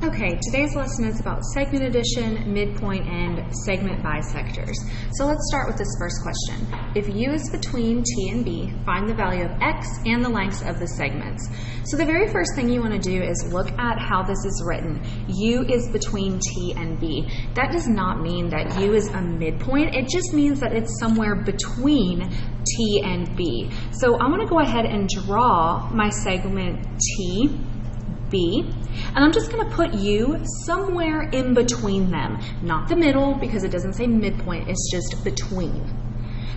Okay, today's lesson is about segment addition, midpoint, and segment bisectors. So let's start with this first question. If u is between t and b, find the value of x and the lengths of the segments. So the very first thing you want to do is look at how this is written. U is between t and b. That does not mean that u is a midpoint. It just means that it's somewhere between t and b. So I want to go ahead and draw my segment t, B, and I'm just going to put U somewhere in between them. Not the middle, because it doesn't say midpoint, it's just between.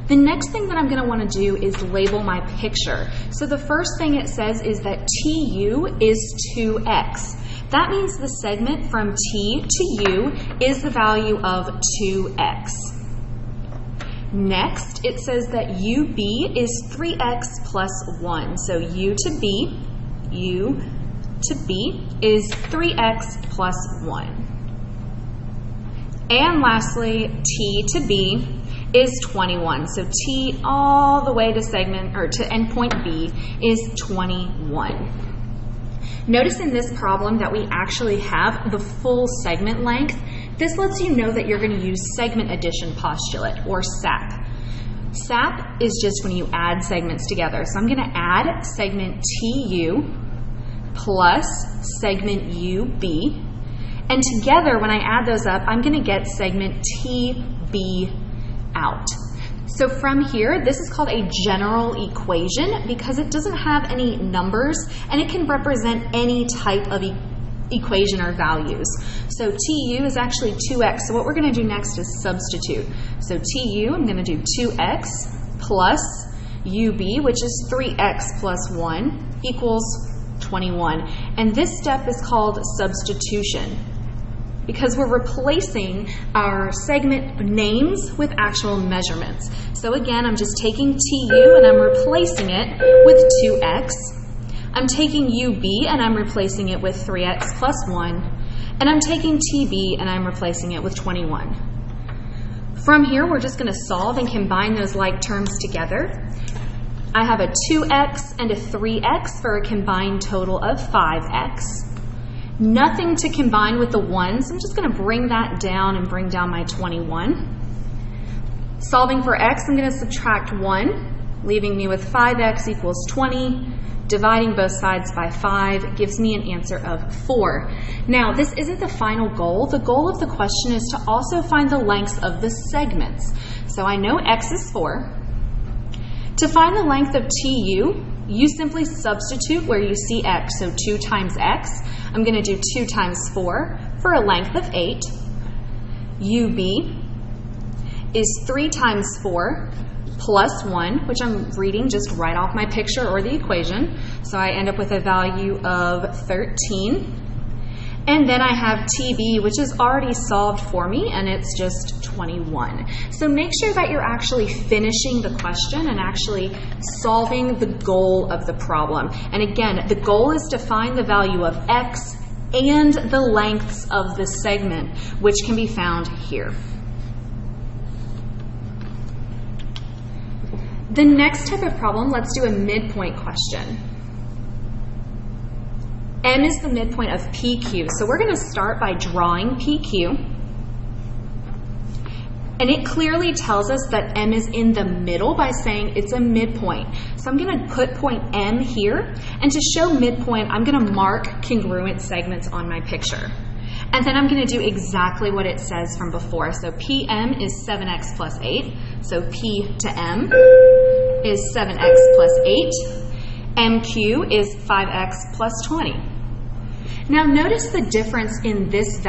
The next thing that I'm going to want to do is label my picture. So the first thing it says is that TU is 2x. That means the segment from T to U is the value of 2x. Next, it says that UB is 3x plus 1. So U to B, U to B is 3x plus 1. And lastly, T to B is 21. So T all the way to segment or to endpoint B is 21. Notice in this problem that we actually have the full segment length. This lets you know that you're going to use segment addition postulate, or SAP. SAP is just when you add segments together. So I'm going to add segment TU plus segment UB, and together when I add those up, I'm going to get segment TB out. So from here, this is called a general equation because it doesn't have any numbers and it can represent any type of equation or values. So TU is actually 2x, so what we're going to do next is substitute. So TU, I'm going to do 2x plus UB, which is 3x plus 1, equals 21. And this step is called substitution because we're replacing our segment names with actual measurements. So again, I'm just taking TU and I'm replacing it with 2x. I'm taking UB and I'm replacing it with 3x plus 1. And I'm taking TB and I'm replacing it with 21. From here, we're just going to solve and combine those like terms together. I have a 2x and a 3x for a combined total of 5x. Nothing to combine with the 1, so I'm just going to bring that down and bring down my 21. Solving for x, I'm going to subtract 1, leaving me with 5x equals 20. Dividing both sides by 5 gives me an answer of 4. Now, this isn't the final goal. The goal of the question is to also find the lengths of the segments. So I know x is 4. To find the length of TU, you simply substitute where you see x, so 2 times x. I'm going to do 2 times 4 for a length of 8. UB is 3 times 4 plus 1, which I'm reading just right off my picture or the equation. So I end up with a value of 13. And then I have TB, which is already solved for me, and it's just 21. So make sure that you're actually finishing the question and actually solving the goal of the problem. And again, the goal is to find the value of x and the lengths of the segment, which can be found here. The next type of problem, let's do a midpoint question. M is the midpoint of PQ. So we're going to start by drawing PQ. And it clearly tells us that M is in the middle by saying it's a midpoint. So I'm going to put point M here. And to show midpoint, I'm going to mark congruent segments on my picture. And then I'm going to do exactly what it says from before. So PM is 7x plus 8. So P to M is 7x plus 8. MQ is 5x plus 20. Now notice the difference in this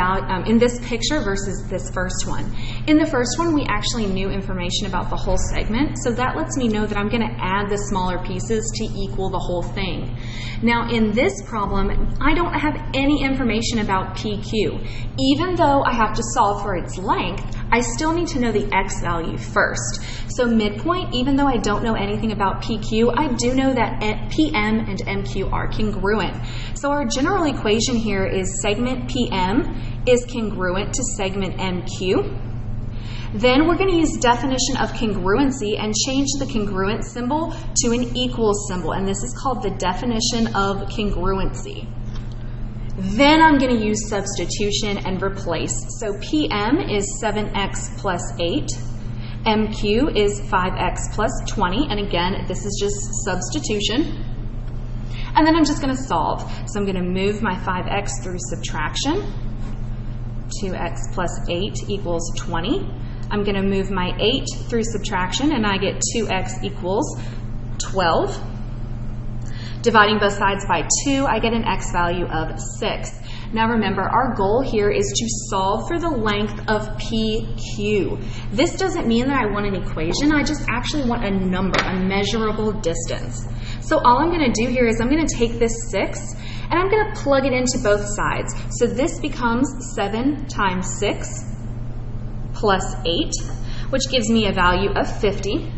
picture versus this first one. In the first one, we actually knew information about the whole segment, so that lets me know that I'm going to add the smaller pieces to equal the whole thing. Now in this problem, I don't have any information about PQ. Even though I have to solve for its length, I still need to know the x value first. So midpoint, even though I don't know anything about PQ, I do know that PM and MQ are congruent. So our general equation here is segment PM is congruent to segment MQ. Then we're going to use definition of congruency and change the congruent symbol to an equal symbol, and this is called the definition of congruency. Then I'm going to use substitution and replace. So PM is 7x plus 8. MQ is 5x plus 20. And again, this is just substitution. And then I'm just going to solve. So I'm going to move my 5x through subtraction. 2x plus 8 equals 20. I'm going to move my 8 through subtraction, and I get 2x equals 12. Dividing both sides by 2, I get an x value of 6. Now remember, our goal here is to solve for the length of PQ. This doesn't mean that I want an equation, I just actually want a number, a measurable distance. So all I'm going to do here is I'm going to take this 6 and I'm going to plug it into both sides. So this becomes 7 times 6 plus 8, which gives me a value of 50.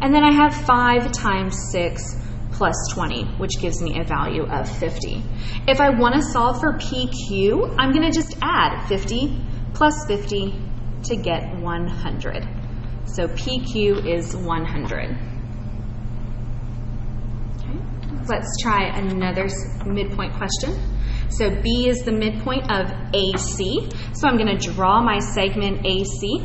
And then I have 5 times 6 plus 20, which gives me a value of 50. If I want to solve for PQ, I'm going to just add 50 plus 50 to get 100. So PQ is 100. Okay. Let's try another midpoint question. So B is the midpoint of AC. So I'm going to draw my segment AC.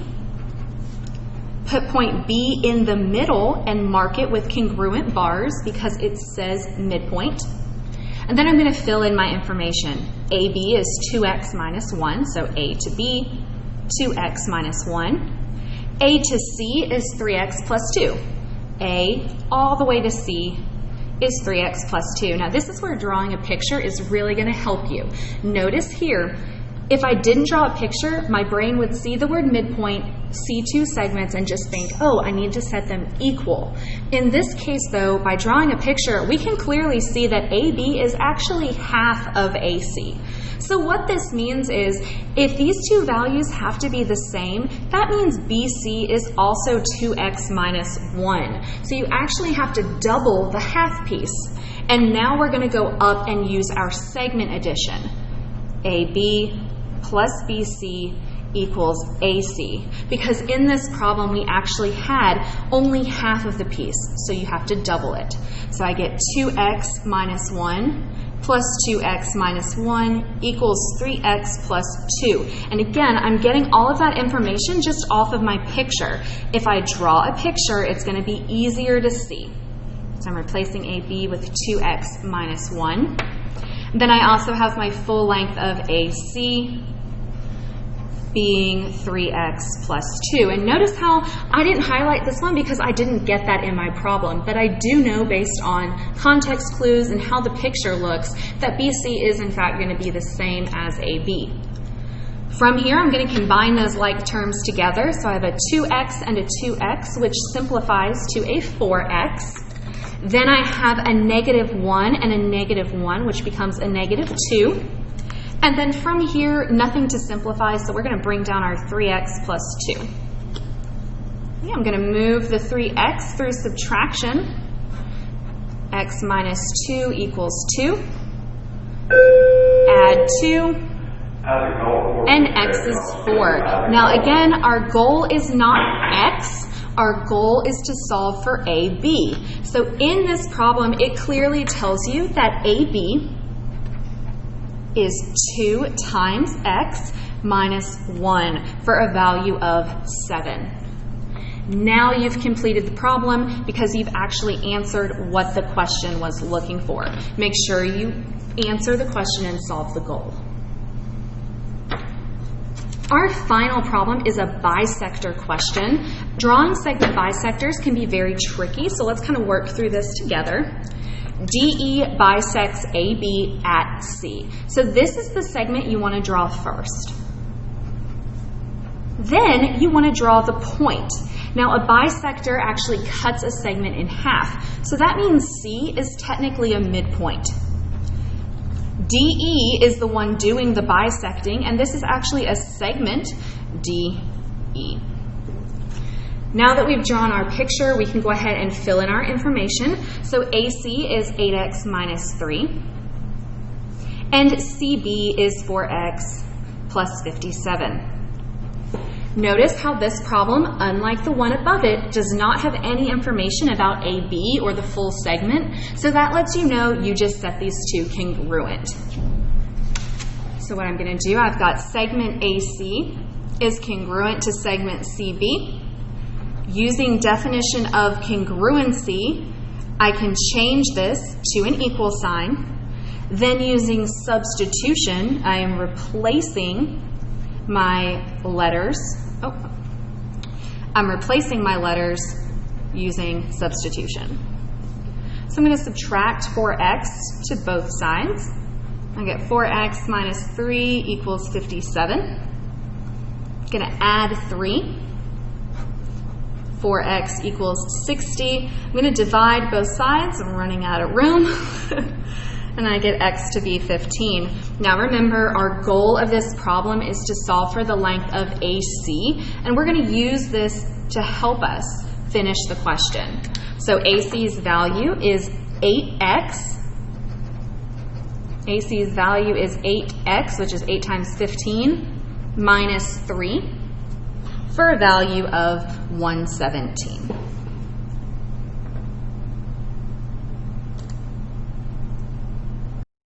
Put point B in the middle and mark it with congruent bars because it says midpoint. And then I'm going to fill in my information. AB is 2x minus 1, so A to B, 2x minus 1. A to C is 3x plus 2. A all the way to C is 3x plus 2. Now this is where drawing a picture is really going to help you. Notice here, if I didn't draw a picture, my brain would see the word midpoint, see two segments, and just think, oh, I need to set them equal. In this case, though, by drawing a picture, we can clearly see that AB is actually half of AC. So what this means is, if these two values have to be the same, that means BC is also 2x minus 1. So you actually have to double the half piece. And now we're going to go up and use our segment addition. AB plus BC equals AC, because in this problem we actually had only half of the piece, so you have to double it. So I get 2x minus 1 plus 2x minus 1 equals 3x plus 2. And again, I'm getting all of that information just off of my picture. If I draw a picture, it's going to be easier to see. So I'm replacing AB with 2x minus 1. Then I also have my full length of AC being 3x plus 2. And notice how I didn't highlight this one because I didn't get that in my problem, but I do know based on context clues and how the picture looks that BC is in fact going to be the same as AB. From here, I'm going to combine those like terms together. So I have a 2x and a 2x, which simplifies to a 4x. Then I have a negative 1 and a negative 1, which becomes a negative 2. And then from here, nothing to simplify, so we're going to bring down our 3x plus 2. Okay, I'm going to move the 3x through subtraction. X minus 2 equals 2. Add 2. And x is 4. Now again, our goal is not x. Our goal is to solve for AB. So in this problem, it clearly tells you that AB is 2 times x minus 1 for a value of 7. Now you've completed the problem because you've actually answered what the question was looking for. Make sure you answer the question and solve the goal. Our final problem is a bisector question. Drawing segment bisectors can be very tricky, so let's kind of work through this together. DE bisects AB at C. So this is the segment you want to draw first. Then you want to draw the point. Now a bisector actually cuts a segment in half. So that means C is technically a midpoint. DE is the one doing the bisecting, and this is actually a segment, DE. Now that we've drawn our picture, we can go ahead and fill in our information. So AC is 8x minus 3, and CB is 4x plus 57. Notice how this problem, unlike the one above it, does not have any information about AB or the full segment, so that lets you know you just set these two congruent. So what I'm going to do, I've got segment AC is congruent to segment CB. Using definition of congruency, I can change this to an equal sign. Then using substitution, I am replacing my letters. I'm replacing my letters using substitution. So I'm going to subtract 4x to both sides. I get 4x minus 3 equals 57. I'm going to add 3. 4x equals 60. I'm going to divide both sides. I'm running out of room. And I get x to be 15. Now remember, our goal of this problem is to solve for the length of AC, and we're going to use this to help us finish the question. So AC's value is 8x. AC's value is 8x, which is 8 times 15, minus 3, for a value of 117.